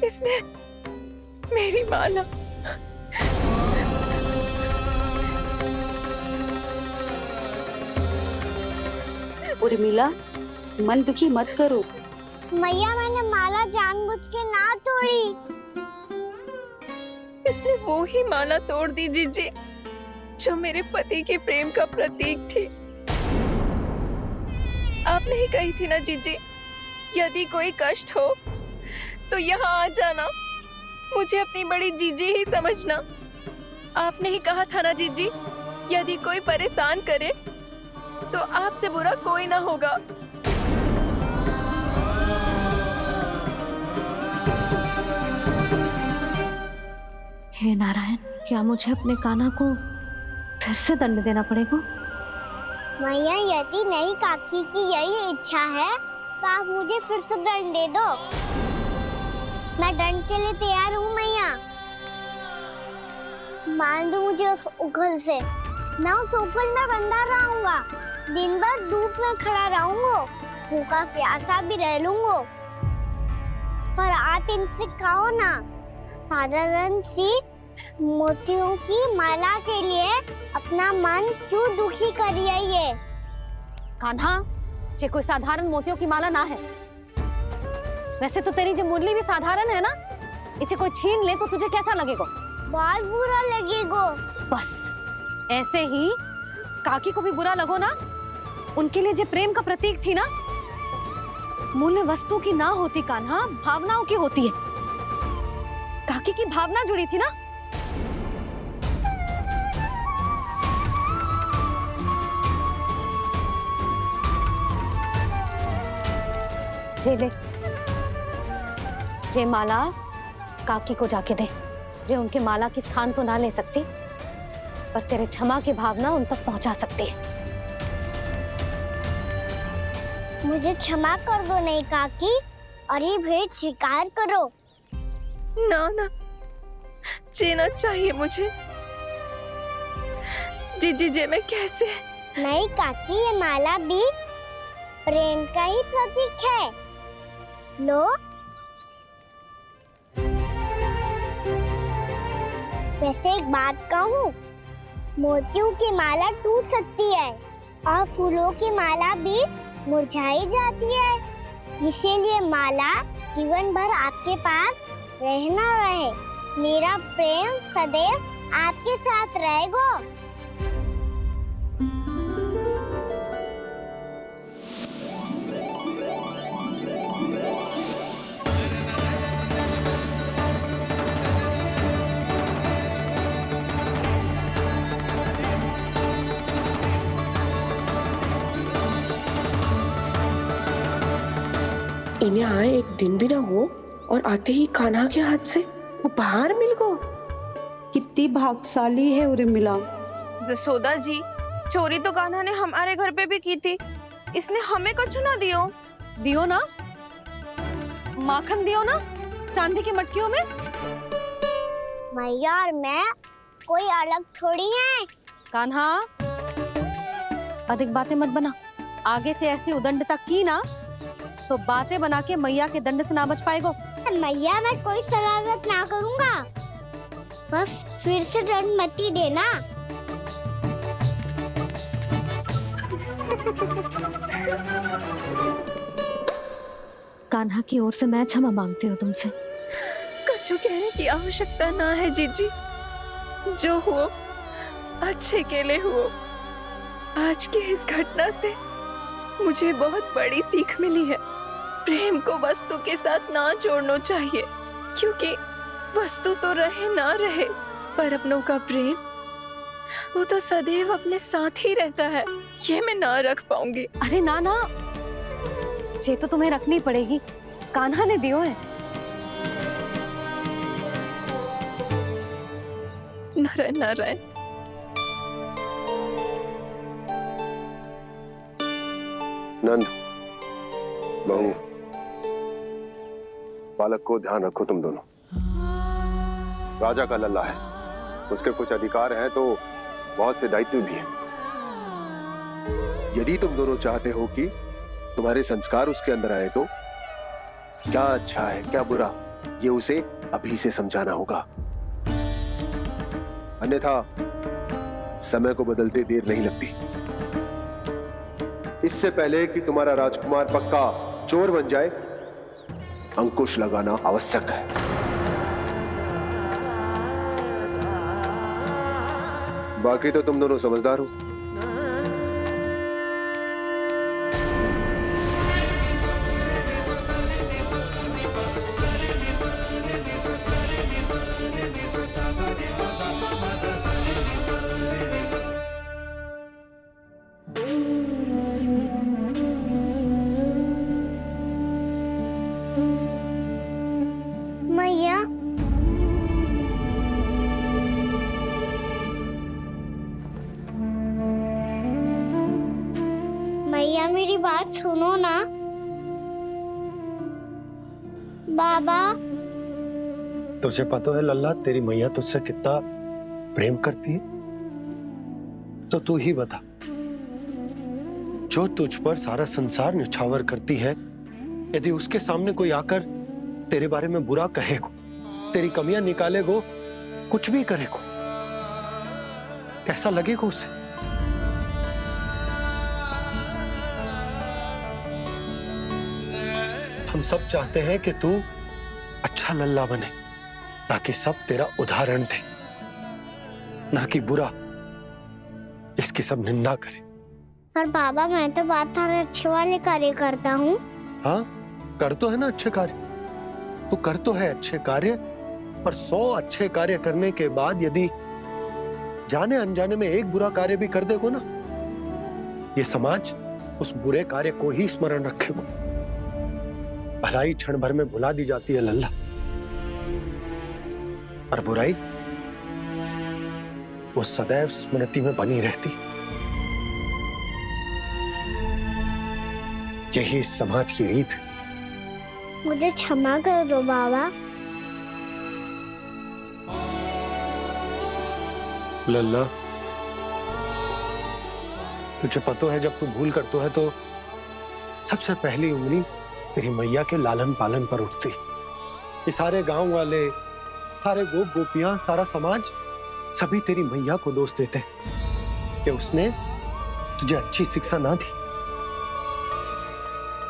इसने मेरी माला। उर्मिला, मन दुखी मत करो। मैया, मैंने माला जानबूझ के ना तोड़ी। इसने वो ही माला तोड़ दी जीजी जो मेरे पति के प्रेम का प्रतीक थी। आपने ही कही थी ना जीजी, यदि कोई कष्ट हो तो यहाँ आ जाना, मुझे अपनी बड़ी जीजी ही समझना। आपने ही कहा था ना जीजी, यदि कोई परेशान करे तो आपसे बुरा कोई ना होगा। हे नारायण, क्या मुझे अपने कान्हा को फिर से दंड देना पड़ेगा? मैया, यदि नहीं काकी की यही इच्छा है तो आप मुझे फिर से दंड दे दो। मैं दंड के लिए तैयार हूँ मैया। मान दो मुझे उस उखल से, मैं उस उखल में बंधा रहूंगा, दिन भर धूप में खड़ा रहूंगा, भूखा प्यासा भी रह लूंगा। पर आप इनसे कहो ना, साधारण सी मोतियों की माला के लिए अपना मन क्यों दुखी करिए ये? कान्हा, ये कोई साधारण मोतियों की माला ना है। वैसे तो तेरी जो मुरली भी साधारण है ना, इसे कोई छीन ले तो तुझे कैसा लगेगा? बहुत बुरा लगेगा। बस ऐसे ही काकी को भी बुरा लगो ना। उनके लिए जो प्रेम का प्रतीक थी ना, मूल्य वस्तु की ना होती कान्हा, भावनाओं की होती है। काकी की भावना जुड़ी थी ना। जे ले, जे माला काकी को जाके दे। जे उनके माला की स्थान तो ना ले सकती, पर तेरे क्षमा की भावना उन तक पहुंचा सकती है। मुझे क्षमा कर दो नहीं काकी, और ये भेंट स्वीकार करो। ना ना, जीना चाहिए मुझे। जीजी जे मैं कैसे? नहीं काकी, ये माला भी प्रेम का ही प्रतीक है। लो, वैसे एक बात कहूँ, मोतियों की माला टूट सकती है और फूलों की माला भी मुरझाई जाती है। इसीलिए माला जीवन भर आपके पास रहना रहे। मेरा प्रेम सदैव आपके साथ रहेगा। इन्हें आए एक दिन भी ना हो और आते ही कान्हा के हाथ से उपहार मिल गो। कितनी भाग्यशाली है उर्मिला। जसोदा जी, चोरी तो कान्हा ने हमारे घर पे भी की थी, इसने हमें कछु ना दियो। दियो ना, माखन दियो ना, चांदी की मटकियों में। मैया और मैं कोई अलग थोड़ी हैं। कान्हा, अधिक बातें मत बना। आगे से ऐसी उदंडता की ना तो बातें बना के मैया के दंड से ना बच पाएगो। मैया, मैं कोई शरारत ना करूंगा, बस फिर से दंड मत ही देना। कान्हा की ओर से मैं क्षमा मांगती हूँ तुमसे। कछु कहने की आवश्यकता ना है जीजी, जो हुआ अच्छे के लिए हुआ। आज की इस घटना से मुझे बहुत बड़ी सीख मिली है। प्रेम को वस्तु के साथ ना जोड़ना चाहिए, क्योंकि वस्तु तो रहे ना रहे, पर अपनों का प्रेम वो तो सदैव अपने साथ ही रहता है। ये मैं ना रख पाऊंगी। अरे ना ना, ये तो तुम्हें रखनी पड़ेगी। कान्हा ने दियो है। नारायण नारायण। नंद, बहू, बालक को ध्यान रखो तुम दोनों। राजा का लल्ला है, उसके कुछ अधिकार हैं तो बहुत से दायित्व भी हैं। यदि तुम दोनों चाहते हो कि तुम्हारे संस्कार उसके अंदर आए तो क्या अच्छा है क्या बुरा, ये उसे अभी से समझाना होगा, अन्यथा समय को बदलते देर नहीं लगती। इससे पहले कि तुम्हारा राजकुमार पक्का चोर बन जाए, अंकुश लगाना आवश्यक है। बाकी तो तुम दोनों समझदार हो। मैया, मैया मेरी बात सुनो ना। बाबा, तुझे पता है लल्ला, तेरी मैया तुझसे कितना प्रेम करती है? तो तू ही बता, जो तुझ पर सारा संसार निछावर करती है, यदि उसके सामने कोई आकर तेरे बारे में बुरा कहेगो, तेरी कमियां निकालेगो, कुछ भी करेगो, कैसा लगेगा उसे? हम सब चाहते हैं कि तू अच्छा लल्ला बने, ताकि सब तेरा उदाहरण दे, ना कि बुरा जिसकी सब निंदा करे। पर बाबा मैं तो बात हर अच्छे वाले कार्य करता हूँ। हाँ, कर तो है ना अच्छे कार्य, तू कर तो है अच्छे कार्य, पर 100 अच्छे कार्य करने के बाद यदि जाने अनजाने में एक बुरा कार्य भी कर देगो ना, ये समाज उस बुरे कार्य को ही स्मरण रखेगो। भलाई क्षण भर में भुला दी जाती है लल्ला, और बुराई वो सदैव स्मृति में बनी रहती। यही इस समाज की रीत। मुझे क्षमा कर दो बाबा। लल्ला, तुझे पता है जब तू भूल करतो है तो सबसे पहली उंगली तेरी मैया के लालन पालन पर उठती। ये सारे गांव वाले, सारे गोप गोपियां, सारा समाज सभी तेरी मैया को दोष देते कि उसने तुझे अच्छी शिक्षा ना दी।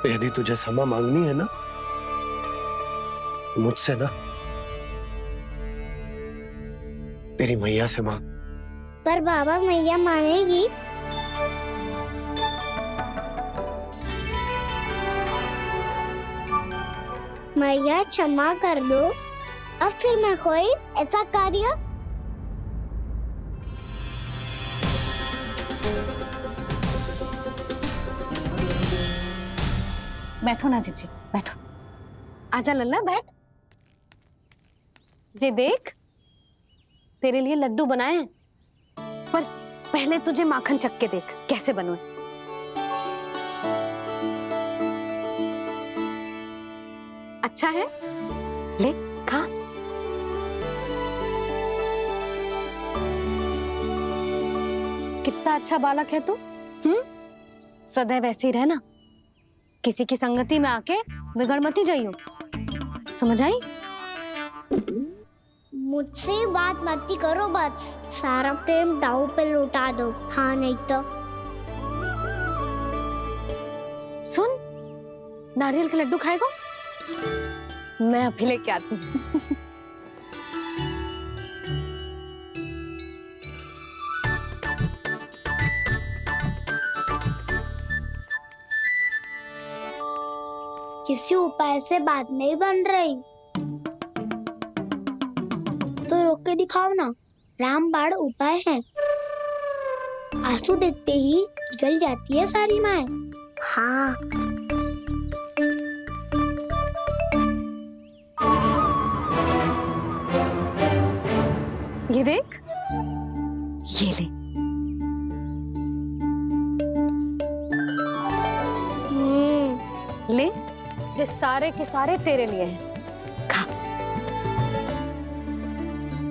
तो यदि तुझे क्षमा मांगनी है ना, मुझसे ना, तेरी मैया से मांग। पर बाबा मैया मानेगी? मैया क्षमा कर दो, अब फिर मैं कोई ऐसा कार्य। बैठो ना जीजी, बैठो। आजा लल्ला, बैठ। जे देख, तेरे लिए लड्डू बनाए हैं, पर पहले तुझे माखन चख के देख कैसे बने। अच्छा है, ले खा। कितना अच्छा बालक है तू। सदैव ऐसे ही रहना, किसी की संगति में आके बिगड़ मत जाइयो, समझ आई? मुझसे बात मत ही करो, बस सारा प्रेम दाव पे लौटा दो। हाँ नहीं तो सुन, नारियल के लड्डू खाएगा? मैं अभी लेके आती हूँ। किसी उपाय से बात नहीं बन रही तो रोक के दिखाओ ना। रामबाण उपाय है, आंसू देखते ही निकल जाती है सारी माए। हाँ ये देख, ये ले। ले, जो सारे के सारे तेरे लिए हैं, खा।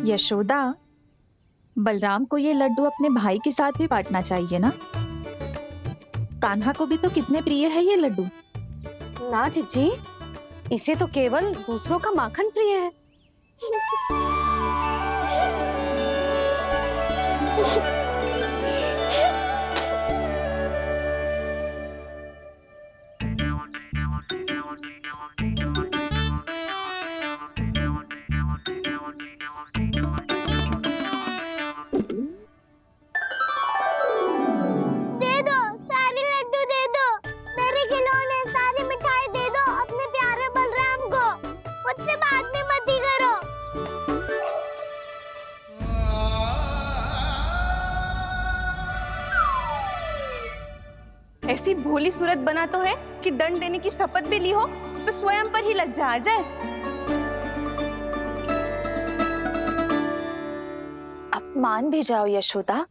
यशोदा, बलराम को ये लड्डू अपने भाई के साथ भी बांटना चाहिए ना। कान्हा को भी तो कितने प्रिय है ये लड्डू। ना जीजी, इसे तो केवल दूसरों का माखन प्रिय है। दे दो, सारे लड्डू दे दो, मेरे खिलौने, सारी मिठाई दे दो अपने प्यारे बलराम को। मुझसे बात में मत ही करो। ऐसी भोली सूरत बना तो है कि दंड देने की शपथ भी ली हो तो स्वयं पर ही लज्जा आ जाए। अपमान भी जाओ यशोदा,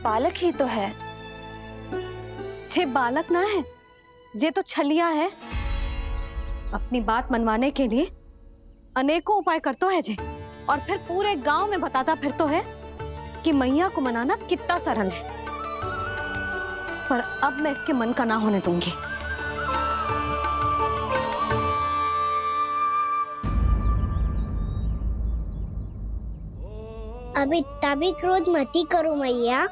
बालक ही तो है। छे बालक ना है, जे तो छलिया है। अपनी बात मनवाने के लिए अनेकों उपाय करतो है जे, और फिर पूरे गांव में बताता फिरतो है कि मैया को मनाना कितना सरल है। पर अब मैं इसके मन का ना होने दूंगी। अब इतना भी क्रोध मत ही करो मैया,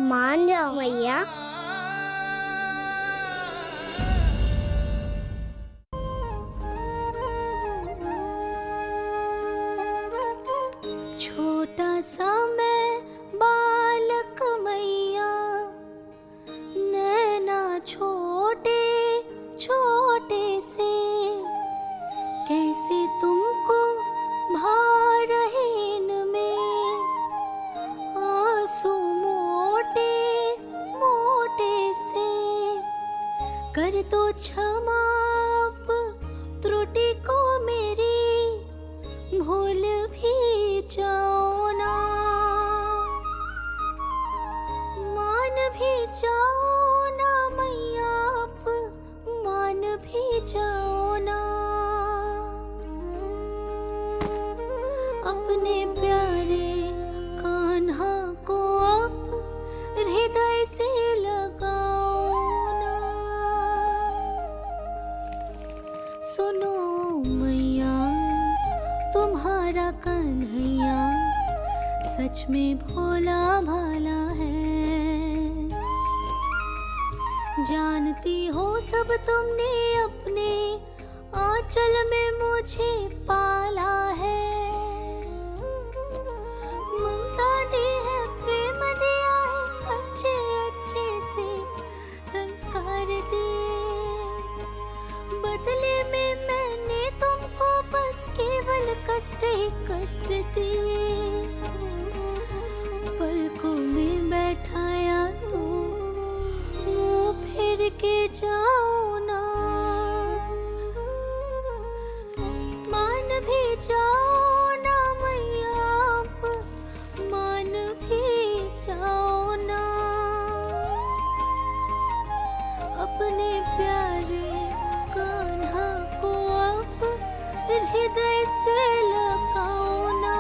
मान जाओ मैया। छोटा सा मैं बालक मैया, नैना छोटे छोटे से, कैसे तुमको भा रहे इनमें आंसू मोटे मोटे से। कर दो क्षमा त्रुटि को मेरी, भूल भी जाओ ना, मान भी जाओ ना मैया, आप मान भी जाओ ना। अपने प्यारे कान्हा को अब हृदय से लगाओ ना। सुनो मैया, तुम्हारा कन्हैया सच में भोला भाला है। जानती हो सब तुमने अपने आंचल में मुझे पाला है। ममता दी है, प्रेम दिया है, अच्छे अच्छे से संस्कार दिए। बदले में मैंने तुमको बस केवल कष्ट ही कष्ट दिए। पलकों में बैठाया तो मुंह फेर के जाओ ना, मान भी जाओ ना मैया, आप मान भी जाओ ना। अपने प्यारे कान्हा को अब हृदय से लगाओ ना।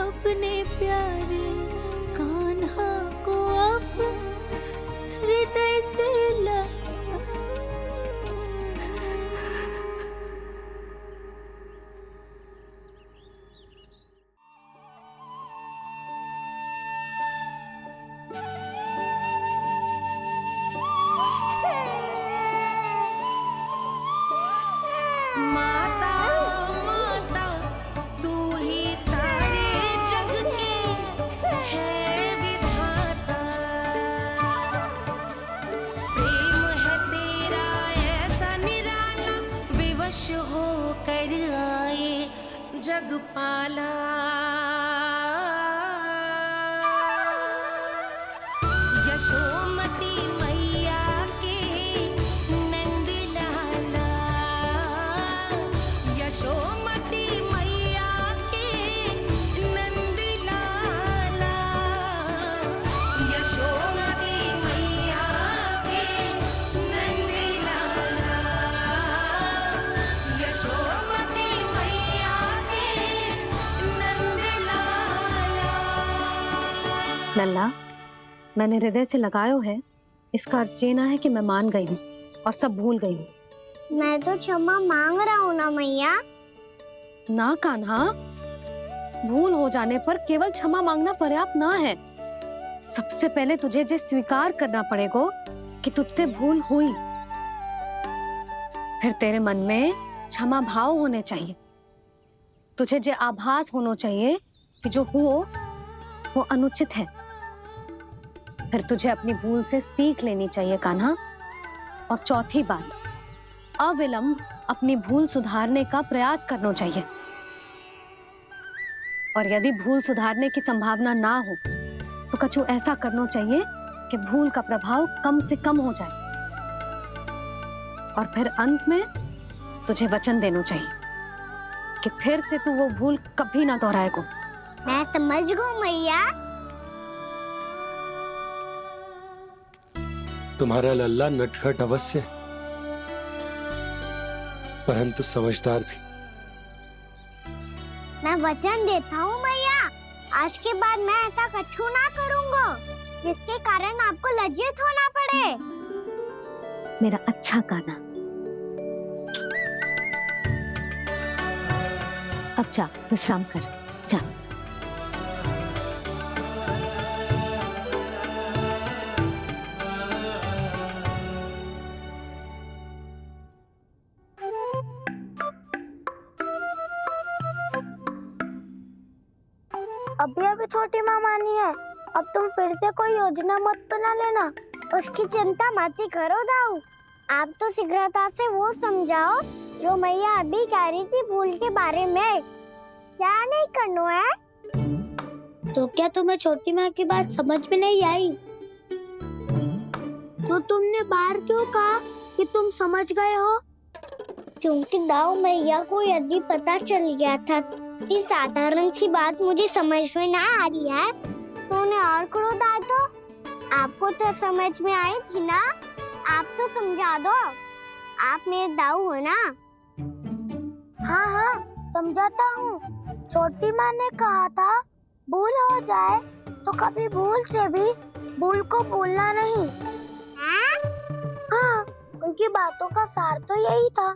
अपने प्यारे कान्हा को अब हृदय से माता माता तू ही सारे जग के है विधाता। प्रेम है तेरा ऐसा निराला, विवश हो कर आए जग पाला। यशोमती मैया के नंद लाला, यशोमती मैया के नंद लाला, यशोमती मैया के नंद लाला, यशोमती मैया के नंद लाला। लल्ला, मैंने हृदय से लगायो है इसका अर्थ ये ना है कि मैं मान गई हूँ और सब भूल गई हूँ। मैं तो क्षमा मांग रहा हूँ ना मैया। ना कान्हा, भूल हो जाने पर केवल क्षमा मांगना पर्याप्त ना है। सबसे पहले तुझे ये स्वीकार करना पड़ेगा कि तुझसे भूल हुई। फिर तेरे मन में क्षमा भाव होने चाहिए। तुझे ये आभास होना चाहिए कि जो हुआ वो अनुचित है। फिर तुझे अपनी भूल से सीख लेनी चाहिए कान्हा। और चौथी बात, अविलंब अपनी भूल सुधारने का प्रयास करना चाहिए। और यदि भूल सुधारने की संभावना ना हो तो कछु ऐसा करना चाहिए कि भूल का प्रभाव कम से कम हो जाए। और फिर अंत में तुझे वचन देना चाहिए कि फिर से तू वो भूल कभी ना दोहराएगा। मैं समझ गई मैया। तुम्हारा लल्ला नटखट अवश्य, परंतु समझदार भी। मैं वचन देता हूँ मैया, आज के बाद मैं ऐसा कछु ना करूँगा जिसके कारण आपको लज्जित होना पड़े। मेरा अच्छा कान्हा, अब जा विश्राम कर, जा। अभी अभी छोटी माँ मानी है, अब तुम फिर से कोई योजना मत बना लेना। उसकी चिंता मत ही करो दाऊ। आप तो शीघ्रता से वो समझाओ जो मैया अभी कह रही थी भूल के बारे में। क्या नहीं करना है? तो क्या तुम्हें छोटी माँ की बात समझ में नहीं आई? तो तुमने बाहर क्यों कहा कि तुम समझ गए हो? क्योंकि दाऊ मैया को यदि पता चल गया था कि साधारण सी बात मुझे समझ में ना आ रही है तो उन्हें और क्रोध आया। तो आपको तो समझ में आई थी ना, आप तो समझा दो। आप मेरे दाऊ हो ना। हाँ हाँ समझाता हूँ। छोटी माँ ने कहा था भूल हो जाए तो कभी भूल से भी भूल को भूलना नहीं। हाँ, उनकी बातों का सार तो यही था।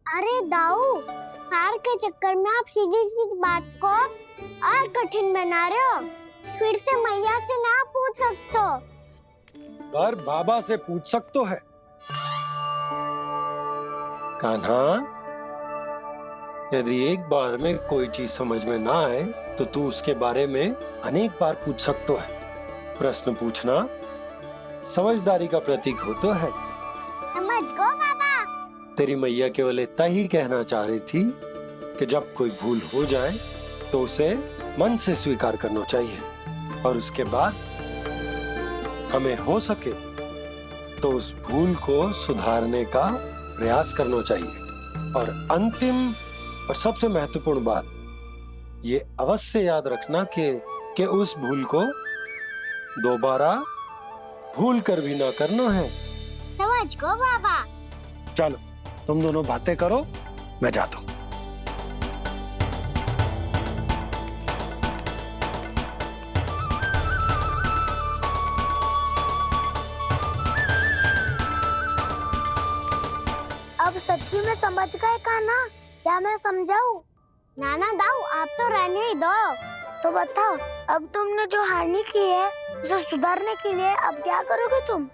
अरे दाऊ, सार के चक्कर में आप सीधी सीधी बात को और कठिन बना रहे हो। फिर से मैया से ना पूछ सकते हो, पर बाबा से पूछ सकते है। कान्हा, यदि एक बार में कोई चीज समझ में ना आए तो तू उसके बारे में अनेक बार पूछ सकते है। प्रश्न पूछना समझदारी का प्रतीक होता है। समझ गो बाबा। तेरी मैया केवल इतना ही कहना चाह रही थी कि जब कोई भूल हो जाए तो उसे मन से स्वीकार करना चाहिए और उसके बाद हमें हो सके तो उस भूल को सुधारने का प्रयास करना चाहिए। और अंतिम और सबसे महत्वपूर्ण बात ये अवश्य याद रखना कि उस भूल को दोबारा भूल कर भी ना करना है। समझ गो बाबा। चलो तुम दोनों बातें करो, मैं जाता हूँ। अब सच्ची में समझ गए कान्हा? क्या मैं समझाऊं? नाना दाऊ, आप तो रहने ही दो। तो बताओ, अब तुमने जो हानि की है उसे सुधारने के लिए अब क्या करोगे तुम?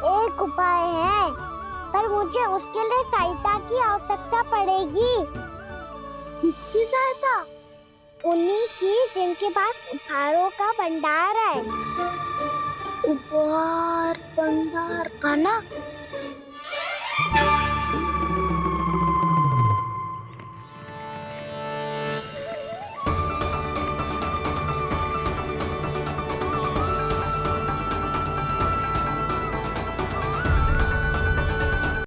एक उपाय है, पर मुझे उसके लिए सहायता की आवश्यकता पड़ेगी। किसकी सहायता? उन्हीं की जिनके पास उपहारों का भंडार है। उपहार भंडार का ना?